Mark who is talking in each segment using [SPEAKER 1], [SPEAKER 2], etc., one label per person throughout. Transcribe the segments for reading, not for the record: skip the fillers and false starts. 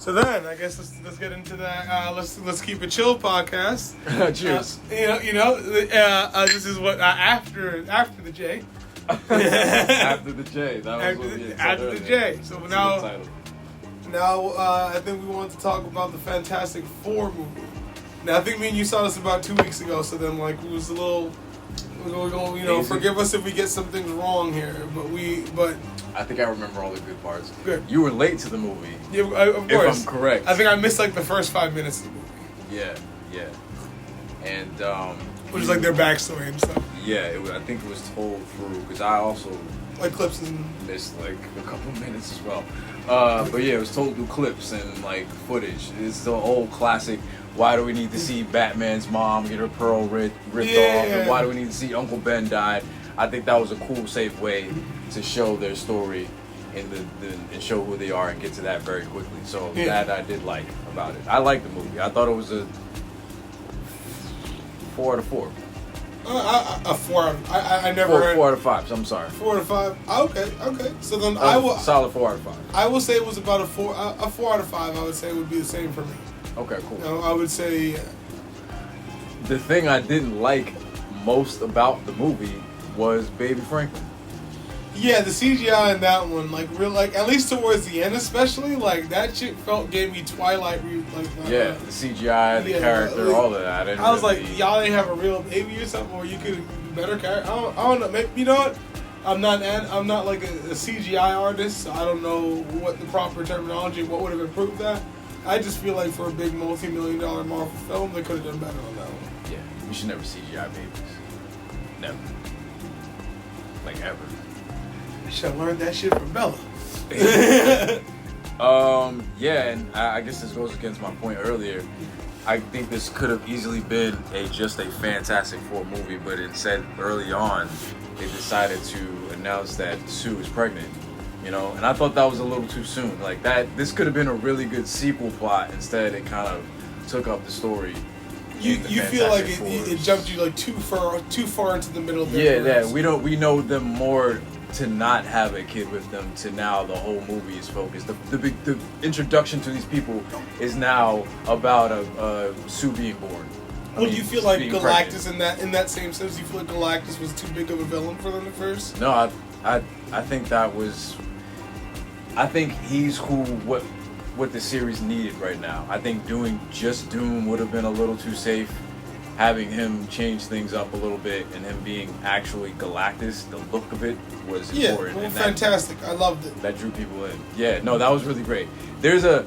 [SPEAKER 1] So then, I guess let's get into that. Let's keep it chill podcast.
[SPEAKER 2] Cheers.
[SPEAKER 1] This is what after the J.
[SPEAKER 2] After the J. That was
[SPEAKER 1] after the J. So now I think we want to talk about the Fantastic Four movie. Now I think me and you saw this about 2 weeks ago. So then it was a little. We're going, forgive us if we get some things wrong here, but
[SPEAKER 2] I think I remember all the good parts.
[SPEAKER 1] Good.
[SPEAKER 2] You were late to the movie.
[SPEAKER 1] Yeah, of course.
[SPEAKER 2] If I'm correct.
[SPEAKER 1] I think I missed like the first 5 minutes of the movie.
[SPEAKER 2] Yeah. And
[SPEAKER 1] which is like their backstory and stuff.
[SPEAKER 2] Yeah, I think it was told through because I also
[SPEAKER 1] like clips and
[SPEAKER 2] missed like a couple minutes as well. But yeah, it was told through clips and like footage. It's the old classic. Why do we need to see Batman's mom get her pearl ripped off? And why do we need to see Uncle Ben die? I think that was a cool, safe way to show their story and show who they are and get to that very quickly. So that I did like about it. I liked the movie. I thought it was a 4 out of 4.
[SPEAKER 1] A 4. I never heard
[SPEAKER 2] 4 out of 5. So I'm sorry.
[SPEAKER 1] 4 out of 5. Okay. So then
[SPEAKER 2] solid 4 out of 5.
[SPEAKER 1] I will say it was about a 4 out of 5. I would say would be the same for me.
[SPEAKER 2] Okay, cool.
[SPEAKER 1] I would say
[SPEAKER 2] the thing I didn't like most about the movie was Baby Franklin.
[SPEAKER 1] Yeah, the CGI in that one, at least towards the end, especially, that shit gave me Twilight.
[SPEAKER 2] The CGI, the character, all of that.
[SPEAKER 1] I was like, y'all didn't have a real baby or something, or you could do better character. I don't know. Maybe, you know what? I'm not like a CGI artist, so I don't know what the proper terminology, what would have improved that. I just feel like for a big multi-million-dollar Marvel film, they could have done better on that one.
[SPEAKER 2] Yeah, you should never CGI babies. Never. Like, ever.
[SPEAKER 1] I should have learned that shit from Bella.
[SPEAKER 2] And I guess this goes against my point earlier. I think this could have easily been just a Fantastic Four movie, but instead, early on, they decided to announce that Sue is pregnant. And I thought that was a little too soon. Like that, this could have been a really good sequel plot. Instead, it kind of took up the story.
[SPEAKER 1] You feel like it jumped you too far into the middle of their careers.
[SPEAKER 2] We know them more to not have a kid with them to now the whole movie is focused. The introduction to these people is now about Sue being born.
[SPEAKER 1] Do you feel like Galactus pregnant. in that same sense? Do you feel like Galactus was too big of a villain for them at first?
[SPEAKER 2] No, I think that was. I think he's what the series needed right now. I think doing just Doom would have been a little too safe. Having him change things up a little bit and him being actually Galactus, the look of it was important.
[SPEAKER 1] Yeah, fantastic. I loved it.
[SPEAKER 2] That drew people in. Yeah, no, that was really great. There's a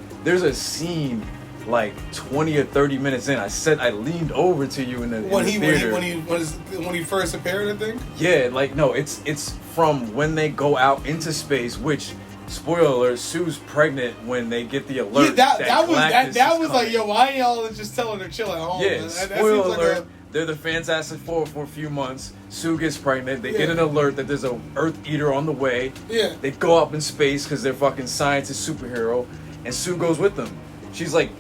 [SPEAKER 2] scene like 20 or 30 minutes in. I leaned over to you in the theater.
[SPEAKER 1] When he first appeared, I think.
[SPEAKER 2] Yeah, it's from when they go out into space, which. Spoiler alert, Sue's pregnant when they get the alert.
[SPEAKER 1] Yeah, that was like, yo, why y'all just telling her chill at home?
[SPEAKER 2] Yeah, spoiler alert, they're the Fantastic Four for a few months. Sue gets pregnant. They get an alert that there's a Earth Eater on the way. Yeah. They go up in space because they're fucking scientist superhero. And Sue goes with them. She's like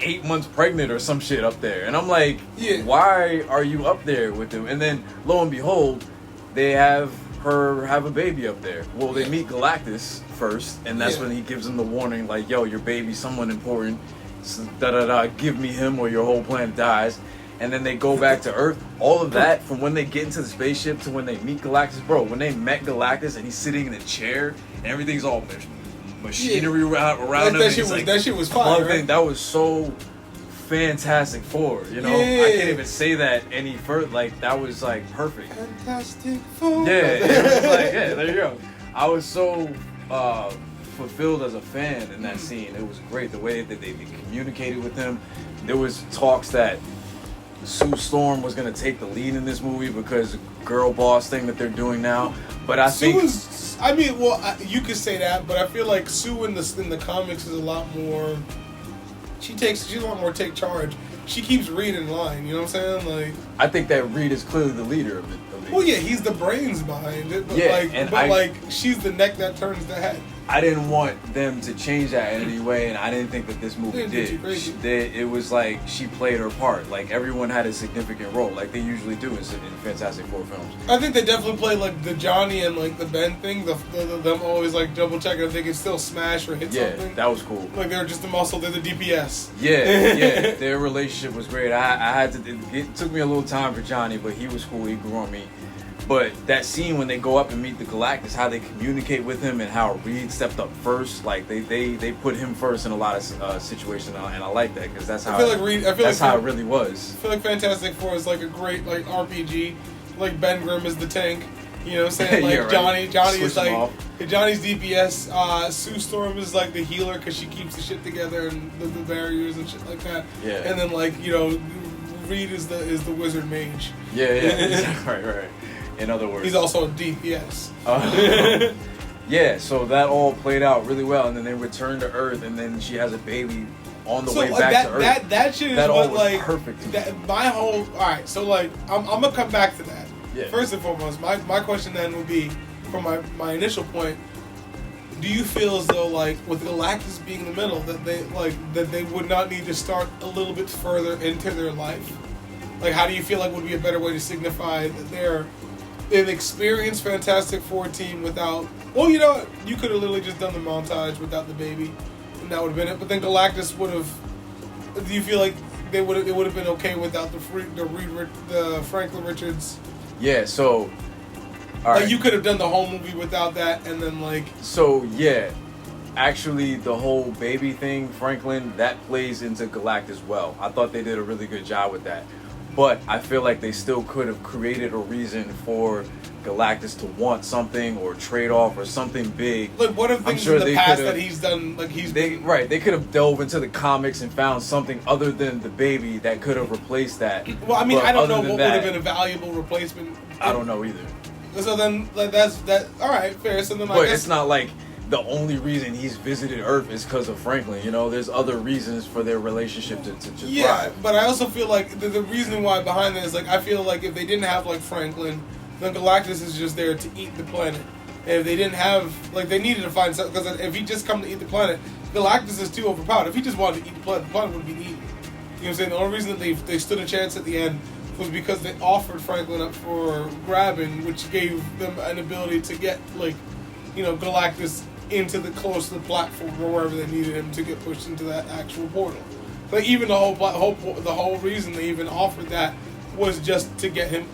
[SPEAKER 2] 8 months pregnant or some shit up there. And I'm like, why are you up there with them? And then, lo and behold, they have a baby up there. Well, they meet Galactus first, and that's when he gives them the warning, like, yo, your baby's someone important, give me him or your whole planet dies. And then they go back to Earth. All of that, from when they get into the spaceship to when they meet Galactus, bro, when they met Galactus and he's sitting in a chair and everything's all machinery around him.
[SPEAKER 1] That shit was fun, right?
[SPEAKER 2] That was so Fantastic Four, I can't even say that any further. Like, that was like perfect.
[SPEAKER 1] Fantastic Four.
[SPEAKER 2] Yeah, it was like, there you go. I was so fulfilled as a fan in that scene. It was great the way that they communicated with him. There was talks that Sue Storm was gonna take the lead in this movie because the girl boss thing that they're doing now. But I think
[SPEAKER 1] you could say that, but I feel like Sue in the comics is a lot more. She's a lot more take charge. She keeps Reed in line, you know what I'm saying?
[SPEAKER 2] I think that Reed is clearly the leader of it.
[SPEAKER 1] Well, yeah, he's the brains behind it, but she's the neck that turns the head.
[SPEAKER 2] I didn't want them to change that in any way, and I didn't think that this movie did. It was like she played her part. Like everyone had a significant role, like they usually do in Fantastic Four films.
[SPEAKER 1] I think they definitely played like the Johnny and like the Ben thing. Them always like double checking if they could still smash or hit something.
[SPEAKER 2] Yeah, that was cool.
[SPEAKER 1] Like they're just the muscle. They're the DPS.
[SPEAKER 2] Yeah. Their relationship was great. I had to. It took me a little time for Johnny, but he was cool. He grew on me. But that scene when they go up and meet the Galactus, how they communicate with him and how Reed stepped up first, like they put him first in a lot of situations, and I like that because that's how how it really was.
[SPEAKER 1] I feel like Fantastic Four is like a great like RPG. Like Ben Grimm is the tank, you know what I'm saying? Like right. Johnny is like Johnny's DPS. Sue Storm is like the healer because she keeps the shit together and the barriers and shit like that.
[SPEAKER 2] Yeah.
[SPEAKER 1] And then like Reed is the wizard mage.
[SPEAKER 2] Yeah. Right. In other words,
[SPEAKER 1] he's also a DPS.
[SPEAKER 2] Yeah, so that all played out really well, and then they return to Earth, and then she has a baby on the way back to Earth.
[SPEAKER 1] That shit is
[SPEAKER 2] that
[SPEAKER 1] what
[SPEAKER 2] all was
[SPEAKER 1] like
[SPEAKER 2] perfect.
[SPEAKER 1] Alright, so like I'm gonna come back to that.
[SPEAKER 2] Yeah.
[SPEAKER 1] First and foremost, my question then would be, from my initial point, do you feel as though like with Galactus being in the middle that they would not need to start a little bit further into their life? Like, how do you feel like would be a better way to signify that they're an experienced Fantastic Four team without... Well, you know what? You could have literally just done the montage without the baby, and that would have been it. But then Galactus would have... Do you feel like it would have been okay without the Franklin Richards?
[SPEAKER 2] Yeah, so... All right.
[SPEAKER 1] Like, you could have done the whole movie without that, and then, like...
[SPEAKER 2] So, yeah. Actually, the whole baby thing, Franklin, that plays into Galactus well. I thought they did a really good job with that. But I feel like they still could have created a reason for Galactus to want something or trade off or something big.
[SPEAKER 1] Like, what are things in the past that he's done? Like
[SPEAKER 2] they could have delved into the comics and found something other than the baby that could have replaced that.
[SPEAKER 1] Well, I mean, I don't know what would have been a valuable replacement.
[SPEAKER 2] I don't know either.
[SPEAKER 1] So then, like, that's that. All right, fair. So then,
[SPEAKER 2] but it's not like the only reason he's visited Earth is because of Franklin. You know, there's other reasons for their relationship to thrive.
[SPEAKER 1] But I also feel like the reason why behind that is, like, I feel like if they didn't have, like, Franklin, then Galactus is just there to eat the planet. And if they didn't have, like, they needed to find something, because if he just come to eat the planet, Galactus is too overpowered. If he just wanted to eat the planet would be eaten. You know what I'm saying? The only reason that they stood a chance at the end was because they offered Franklin up for grabbing, which gave them an ability to get, like, Galactus into close to the platform or wherever they needed him to get pushed into that actual portal. But even the whole reason they even offered that was just to get him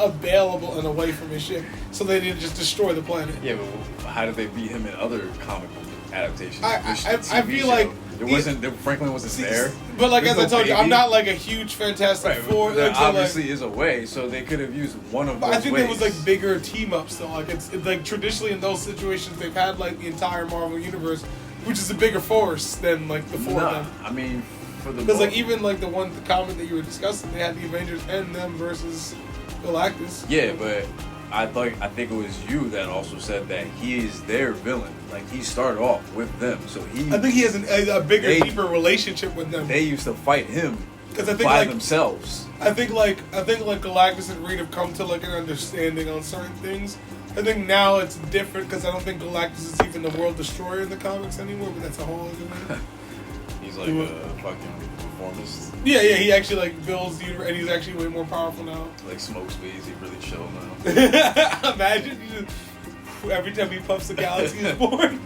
[SPEAKER 1] available and away from his ship, so they didn't just destroy the planet.
[SPEAKER 2] Yeah, but how did they beat him in other comic book adaptations?
[SPEAKER 1] I feel like
[SPEAKER 2] Franklin wasn't there.
[SPEAKER 1] But like, as I told you, I'm not like a huge Fantastic Four.
[SPEAKER 2] There obviously is a way, so they could have used one of those ways.
[SPEAKER 1] I think there was like bigger team ups though. Like it's like traditionally in those situations they've had like the entire Marvel universe, which is a bigger force than like the four of them.
[SPEAKER 2] I mean,
[SPEAKER 1] because like even like the comic that you were discussing, they had the Avengers and them versus Galactus.
[SPEAKER 2] Yeah, but I think it was you that also said that he is their villain. Like, he started off with them, so I
[SPEAKER 1] think he has a bigger, deeper relationship with them.
[SPEAKER 2] They used to fight him themselves.
[SPEAKER 1] I think Galactus and Reed have come to like an understanding on certain things. I think now it's different because I don't think Galactus is even the World Destroyer in the comics anymore. But that's a whole other thing.
[SPEAKER 2] He's like a fucking reformist.
[SPEAKER 1] Yeah, he actually like builds the universe, and he's actually way more powerful now.
[SPEAKER 2] Like smokes weeds, he really chill now.
[SPEAKER 1] Imagine every time he puffs a galaxy is born.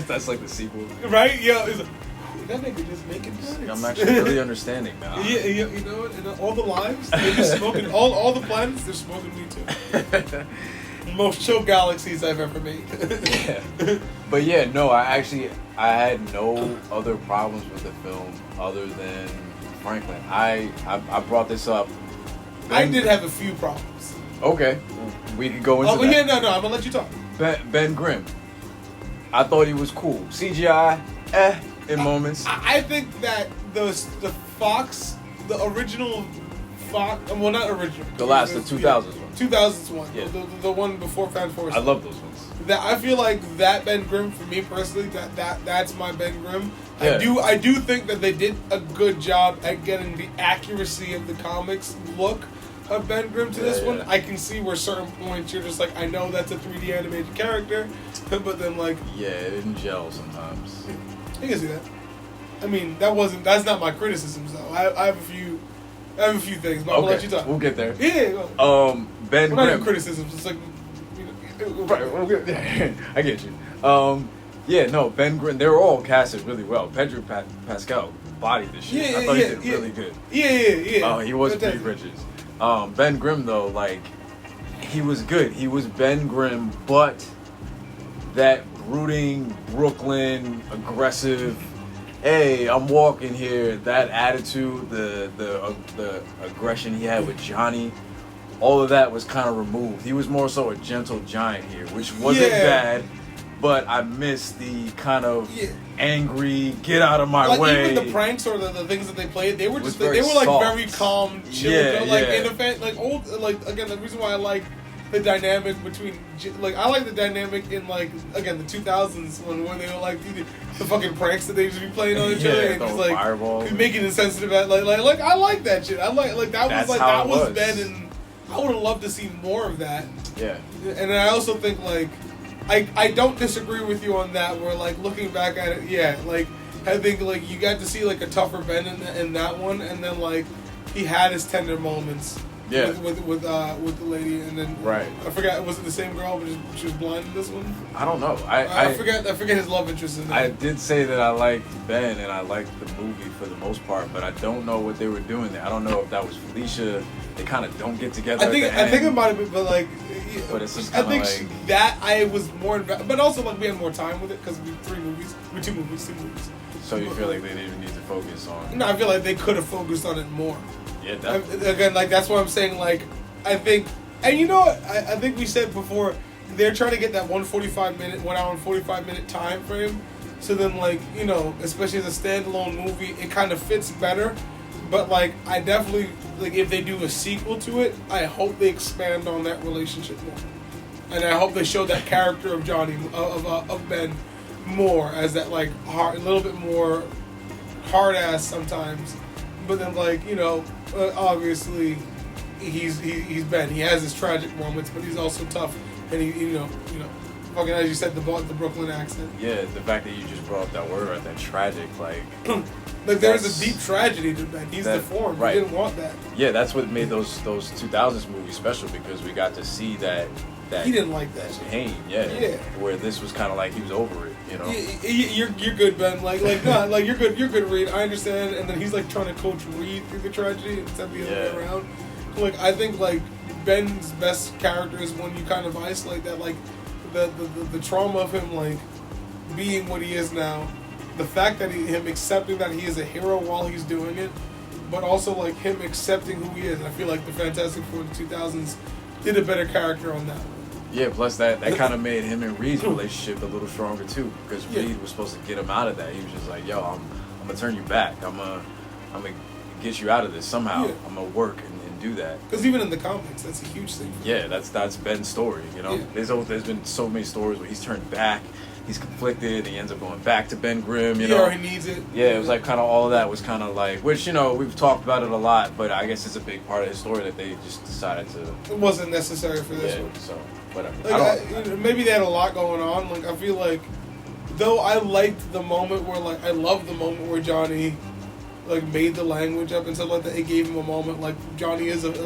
[SPEAKER 2] That's like the sequel,
[SPEAKER 1] right? Yeah, it's like, that nigga just making sense.
[SPEAKER 2] I'm actually really understanding now.
[SPEAKER 1] Yeah, you know what? And all the lives, they're just smoking. all the planets, they're smoking me too. Most chill galaxies I've ever made.
[SPEAKER 2] Yeah. But yeah, no, I had no other problems with the film other than Franklin. I brought this up.
[SPEAKER 1] I did have a few problems.
[SPEAKER 2] Okay. We could go into that.
[SPEAKER 1] Yeah, no, I'm gonna let you talk.
[SPEAKER 2] Ben Grimm. I thought he was cool. CGI, in moments.
[SPEAKER 1] I think that the Fox, the original Fox, well, not original.
[SPEAKER 2] The 2000s one.
[SPEAKER 1] 2000s one.
[SPEAKER 2] Yeah.
[SPEAKER 1] The one before Fan Force.
[SPEAKER 2] I love those ones.
[SPEAKER 1] That I feel like that Ben Grimm, for me personally, that's my Ben Grimm.
[SPEAKER 2] Yeah.
[SPEAKER 1] I do think that they did a good job at getting the accuracy of the comics look. of Ben Grimm to this one. I can see where certain points you're just like, I know that's a 3D animated character, but then like...
[SPEAKER 2] Yeah, it didn't gel sometimes.
[SPEAKER 1] I can see that. I mean, that's not my criticisms though. I have a few things, but I'll let you talk.
[SPEAKER 2] We'll get there.
[SPEAKER 1] Yeah.
[SPEAKER 2] Ben Grimm.
[SPEAKER 1] Not even criticisms. It's like,
[SPEAKER 2] right. I get you. Ben Grimm. They were all casted really well. Pedro Pascal bodied this shit. I thought he did really good.
[SPEAKER 1] Yeah.
[SPEAKER 2] He was pretty riches. Ben Grimm though, like, he was good. He was Ben Grimm, but that brooding Brooklyn aggressive. Hey, I'm walking here. That attitude, the aggression he had with Johnny, all of that was kind of removed. He was more so a gentle giant here, which wasn't bad, but I missed the kind of angry, get out of my way.
[SPEAKER 1] Even the pranks or the things that they played, they were just they were
[SPEAKER 2] soft.
[SPEAKER 1] very calm, chill. In a again, the reason why I like the dynamic between, like, I like the dynamic in, like, again, the 2000s when they were like the fucking pranks that they used to be playing on each other, and just like
[SPEAKER 2] fireballs.
[SPEAKER 1] Making it sensitive at like I like that shit. I like that was Ben, and I would have loved to see more of that.
[SPEAKER 2] Yeah.
[SPEAKER 1] And I also think like I don't disagree with you on that. Where like looking back at it, like I think like you got to see like a tougher Ben in that one, and then like he had his tender moments.
[SPEAKER 2] Yeah.
[SPEAKER 1] With the lady, and then I forgot, was it the same girl but she was blind in this one?
[SPEAKER 2] I don't know.
[SPEAKER 1] I forget his love interest in that.
[SPEAKER 2] I did say that I liked Ben and I liked the movie for the most part, but I don't know what they were doing there. I don't know if that was Felicia. They kind of don't get together. I think it might have been, but like,
[SPEAKER 1] but it's just I think like, that I was more invested, but also like we had more time with it because we two movies.
[SPEAKER 2] So you feel like they didn't need to focus on?
[SPEAKER 1] No, I feel like they could have focused on it more.
[SPEAKER 2] Yeah, definitely.
[SPEAKER 1] Again, like that's what I'm saying. Like, I think, and you know what? I think we said before, they're trying to get that 1 hour and 45 minute time frame. So then, like, you know, especially as a standalone movie, it kind of fits better. But like, I definitely like if they do a sequel to it, I hope they expand on that relationship more, and I hope they show that character of Johnny of Ben more as that like hard, a little bit more hard ass sometimes. But then, like, you know, obviously, he's Ben. He has his tragic moments, but he's also tough. And he, you know, fucking as you said, the Brooklyn accent.
[SPEAKER 2] Yeah, the fact that you just brought up that word right there, tragic, like.
[SPEAKER 1] Like there's a deep tragedy to Ben. He's deformed. Right. He didn't want that.
[SPEAKER 2] Yeah, that's what made those 2000s movies special because we got to see that.
[SPEAKER 1] He didn't like that
[SPEAKER 2] pain, where this was kind of like he was over it, you know.
[SPEAKER 1] You're good, Ben. Like no, like you're good, Reed. I understand. And then he's like trying to coach Reed through the tragedy instead of the other way around. Like I think like Ben's best character is when you kind of isolate that, like the trauma of him like being what he is now, the fact that him accepting that he is a hero while he's doing it, but also like him accepting who he is. And I feel like the Fantastic Four in the 2000s did a better character on that one.
[SPEAKER 2] Yeah, plus that kind of made him and Reed's relationship a little stronger too, because Reed was supposed to get him out of that. He was just like, "Yo, I'm gonna turn you back. I'm gonna get you out of this somehow. Yeah. I'm gonna work and do that."
[SPEAKER 1] Because even in the comics, that's a huge thing.
[SPEAKER 2] That's Ben's story. You know, there's been so many stories where he's turned back. He's conflicted. He ends up going back to Ben Grimm. You know,
[SPEAKER 1] he needs it.
[SPEAKER 2] Yeah, it was like kind of all of that was kind of like, which we've talked about it a lot, but I guess it's a big part of his story that they just decided to.
[SPEAKER 1] It wasn't necessary for this one.
[SPEAKER 2] So whatever.
[SPEAKER 1] Like, maybe they had a lot going on. Like I feel like, though I liked the moment where I loved the moment where Johnny, like made the language up and stuff like that. It gave him a moment. Like Johnny is an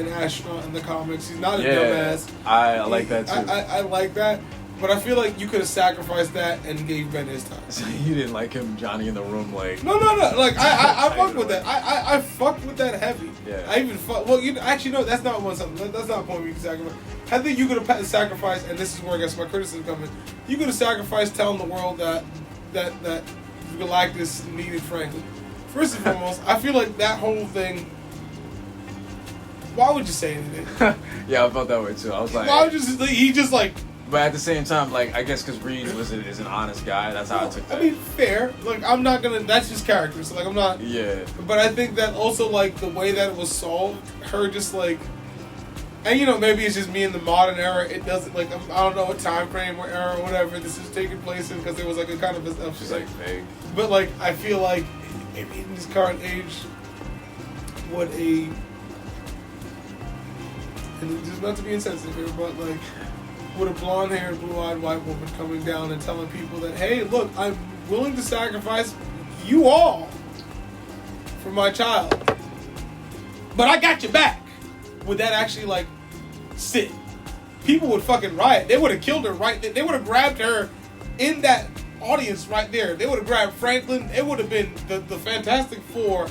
[SPEAKER 1] astronaut in the comics. He's not a dumbass.
[SPEAKER 2] I like that too.
[SPEAKER 1] I like that. But I feel like you could have sacrificed that and gave Ben his time.
[SPEAKER 2] So you didn't like him, Johnny, in the room, like...
[SPEAKER 1] No. Like, I fucked with that. I fucked with that heavy.
[SPEAKER 2] Yeah.
[SPEAKER 1] I even fucked... Well, actually, no, that's not something. That's not a point we can sacrifice. I think you could have sacrificed, and this is where I guess my criticism comes in. You could have sacrificed telling the world that Galactus needed Franklin. First and foremost, I feel like that whole thing... Why would you say anything?
[SPEAKER 2] Yeah, I felt that way, too. I was like...
[SPEAKER 1] Why would you... He just, like...
[SPEAKER 2] But at the same time, like, I guess because Reed is an honest guy, that's how I took that.
[SPEAKER 1] I mean, fair. Like, I'm not gonna... That's his character, so, like, I'm not...
[SPEAKER 2] Yeah.
[SPEAKER 1] But I think that also, like, the way that it was solved, her just, like... And, you know, maybe it's just me in the modern era. It doesn't, like, I don't know what time frame or era or whatever this is taking place in, because there was, like, a kind of...
[SPEAKER 2] She's, like, vague.
[SPEAKER 1] But, like, I feel like, maybe in this current age, what a... and just not to be insensitive here, but like with a blonde-haired, blue-eyed white woman coming down and telling people that, hey, look, I'm willing to sacrifice you all for my child, but I got your back. Would that actually like sit? People would fucking riot. They would have killed her right there. They would have grabbed her in that audience right there. They would have grabbed Franklin. It would have been the Fantastic Four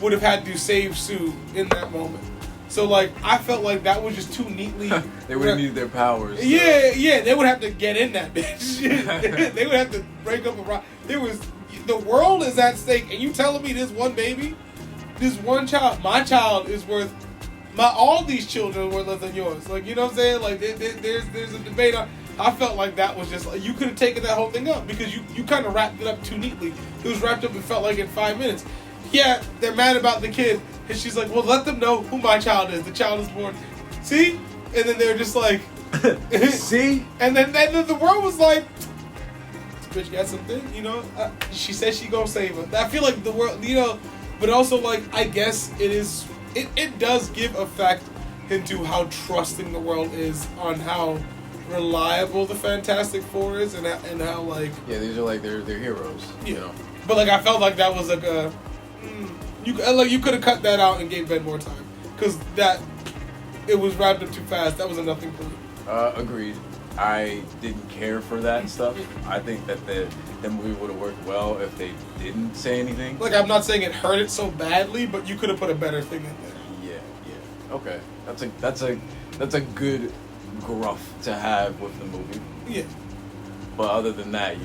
[SPEAKER 1] would have had to save Sue in that moment. So like I felt like that was just too neatly.
[SPEAKER 2] They would have needed their powers. So.
[SPEAKER 1] Yeah. They would have to get in that bitch. They would have to break up a rock. The world is at stake, and you telling me this one baby, this one child, my child is worth. All these children are worth less than yours. Like, you know what I'm saying? Like, there's a debate on. I felt like that was just like, you could have taken that whole thing up because you kind of wrapped it up too neatly. It was wrapped up, it felt like in 5 minutes. Yeah, they're mad about the kid. And she's like, well, let them know who my child is. The child is born. See? And then they're just like...
[SPEAKER 2] See?
[SPEAKER 1] And then the world was like, this bitch got something, you know? She said she gonna save her. I feel like the world, you know... But also, like, I guess it is... It does give effect into how trusting the world is on how reliable the Fantastic Four is and how like
[SPEAKER 2] these are like they're heroes, you know.
[SPEAKER 1] But like I felt like that was like a you could have cut that out and gave Ben more time because that it was wrapped up too fast. That was a nothing point.
[SPEAKER 2] Agreed. I didn't care for that stuff. I think that the movie would have worked well if they didn't say anything.
[SPEAKER 1] Like, I'm not saying it hurt it so badly, but you could have put a better thing in there.
[SPEAKER 2] Yeah. Okay. That's a good gruff to have with the movie.
[SPEAKER 1] Yeah.
[SPEAKER 2] But other than that,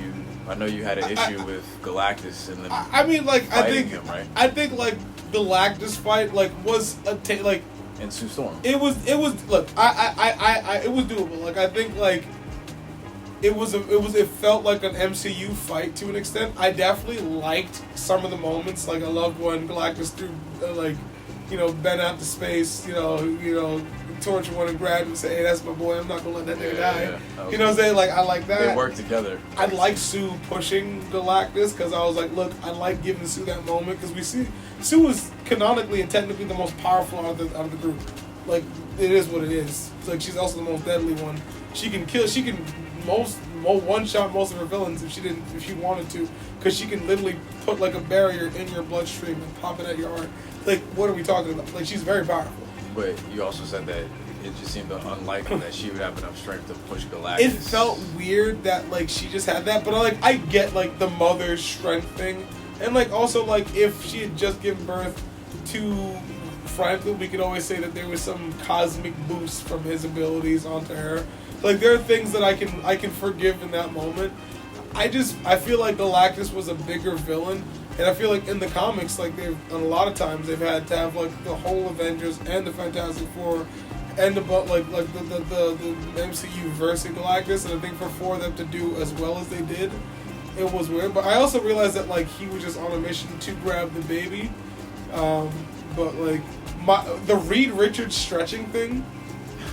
[SPEAKER 2] I know you had an issue with Galactus and then
[SPEAKER 1] I mean, like,
[SPEAKER 2] fighting him, right?
[SPEAKER 1] I think like Galactus fight like was like.
[SPEAKER 2] And Sue Storm.
[SPEAKER 1] It was look, it was doable. Like I think like it felt like an MCU fight to an extent. I definitely liked some of the moments. Like I loved when Galactus threw Ben out to space, you know, torture one and grab him and say, hey, that's my boy, I'm not gonna let that nigga die.
[SPEAKER 2] Yeah.
[SPEAKER 1] You know what I'm saying? Like I like that.
[SPEAKER 2] They work together.
[SPEAKER 1] I like Sue pushing Galactus because I was like, look, I like giving Sue that moment because we see Sue was canonically and technically the most powerful out of the group. Like it is what it is. It's like she's also the most deadly one. She can kill. She can one shot most of her villains if she wanted to, because she can literally put like a barrier in your bloodstream and pop it at your heart. Like what are we talking about? Like she's very powerful.
[SPEAKER 2] But you also said that it just seemed unlikely that she would have enough strength to push Galactus.
[SPEAKER 1] It felt weird that like she just had that, but like I get like the mother strength thing, and like also like if she had just given birth to Franklin, we could always say that there was some cosmic boost from his abilities onto her. Like there are things that I can forgive in that moment. I feel like Galactus was a bigger villain. And I feel like in the comics, like a lot of times they've had to have like the whole Avengers and the Fantastic Four and the MCU versus Galactus, and I think for them to do as well as they did, it was weird. But I also realized that like he was just on a mission to grab the baby. But like the Reed Richards stretching thing,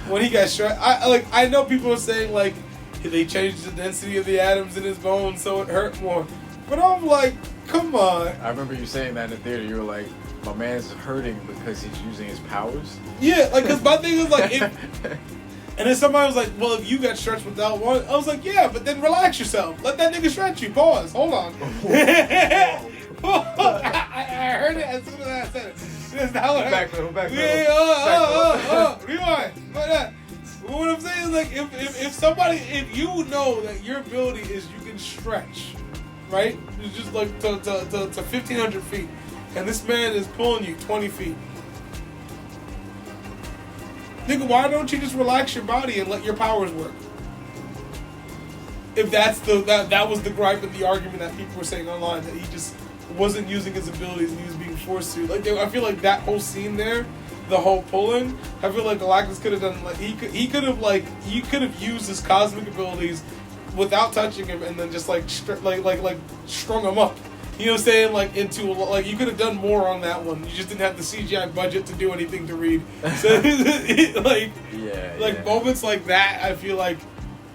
[SPEAKER 1] when he got stretched, I know people are saying like they changed the density of the atoms in his bones so it hurt more, but I'm like, come on.
[SPEAKER 2] I remember you saying that in the theater. You were like, my man's hurting because he's using his powers.
[SPEAKER 1] Yeah, like, because my thing was like, and then somebody was like, well, if you got stretched without one, I was like, yeah, but then relax yourself. Let that nigga stretch you. Pause. Hold on. I heard it as soon as I said it. That's not what
[SPEAKER 2] back.
[SPEAKER 1] Yeah, rewind. But what I'm saying is, like, if you know that your ability is you can stretch, right? It's just like to 1,500 feet. And this man is pulling you 20 feet. Nigga, why don't you just relax your body and let your powers work? If that was the gripe of the argument that people were saying online, that he just wasn't using his abilities and he was being forced to. Like, I feel like that whole scene there, the whole pulling, I feel like Galactus could have done, like, he could have used his cosmic abilities without touching him and then just like strung him up. You know what I'm saying? Like into like you could have done more on that one. You just didn't have the CGI budget to do anything to Reed. So moments like that, I feel like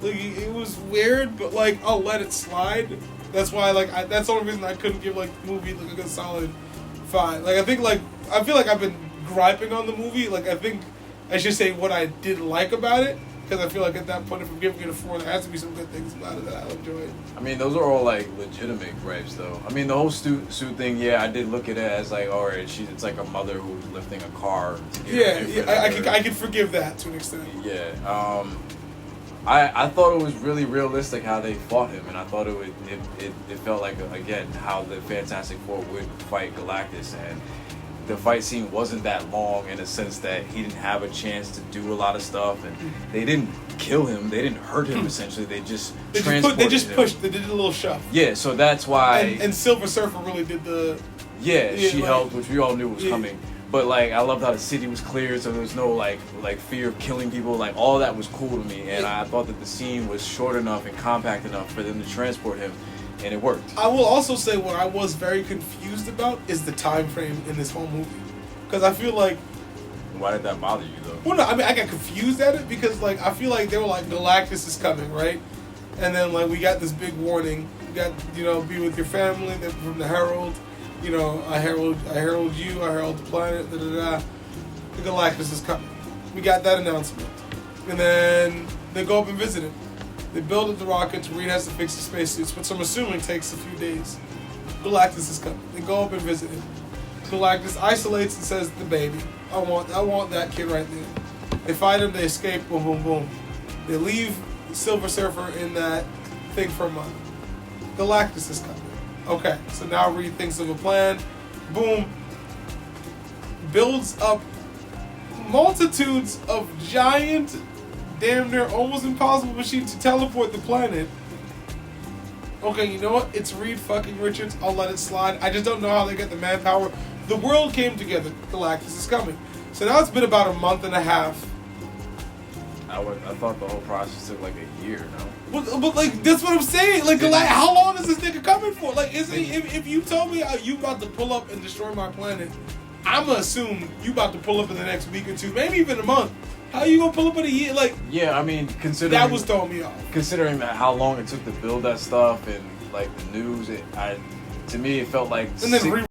[SPEAKER 1] it was weird, but like I'll let it slide. That's why that's the only reason I couldn't give like the movie like a good solid 5. Like I feel like I've been griping on the movie. Like I think I should say what I did like about it, because I feel like at that point, if I'm giving it a 4, there has to be some good things about it that I'll enjoy.
[SPEAKER 2] I mean, those are all like legitimate gripes, though. I mean, the whole Sue thing, yeah, I did look at it as like, all right, it's like a mother who's lifting a car to get
[SPEAKER 1] I could forgive that to an extent.
[SPEAKER 2] Yeah, I thought it was really realistic how they fought him, and I thought it felt like, again, how the Fantastic Four would fight Galactus, and the fight scene wasn't that long in a sense that he didn't have a chance to do a lot of stuff, and they didn't kill him, they didn't hurt him. Essentially, they just
[SPEAKER 1] pushed. They did a little shove.
[SPEAKER 2] Yeah, so that's why.
[SPEAKER 1] And Silver Surfer really did the.
[SPEAKER 2] Yeah, she helped, which we all knew was coming. But like, I loved how the city was cleared, so there was no like fear of killing people. Like, all that was cool to me, and I thought that the scene was short enough and compact enough for them to transport him. And it worked.
[SPEAKER 1] I will also say what I was very confused about is the time frame in this whole movie, because I feel like.
[SPEAKER 2] Why did that bother you though?
[SPEAKER 1] Well, no, I mean I got confused at it because like I feel like they were like Galactus is coming, right? And then like we got this big warning. You got be with your family from the Herald. I herald you. I herald the planet. Da da da. The Galactus is coming. We got that announcement, and then they go up and visit him. They build up the rockets. Reed has to fix the spacesuits, which I'm assuming takes a few days. Galactus is coming. They go up and visit him. Galactus isolates and says, "The baby. I want that kid right there." They find him. They escape. Boom, boom, boom. They leave Silver Surfer in that thing for a month. Galactus is coming. Okay, so now Reed thinks of a plan. Boom. Builds up multitudes of giant, damn near almost impossible machines to teleport the planet. Okay, you know what? It's Reed fucking Richards. I'll let it slide. I just don't know how they get the manpower. The world came together. Galactus is coming. So now it's been about a month and a half.
[SPEAKER 2] I thought the whole process took like a year, no?
[SPEAKER 1] But like, that's what I'm saying. Like, how long is this nigga coming for? Like, if you told me you about to pull up and destroy my planet, I'ma assume you about to pull up in the next week or two, maybe even a month. How you gonna pull up in a year? Like,
[SPEAKER 2] yeah, I mean, considering
[SPEAKER 1] that was throwing me off.
[SPEAKER 2] Considering how long it took to build that stuff and like the news, to me it felt like.
[SPEAKER 1] And then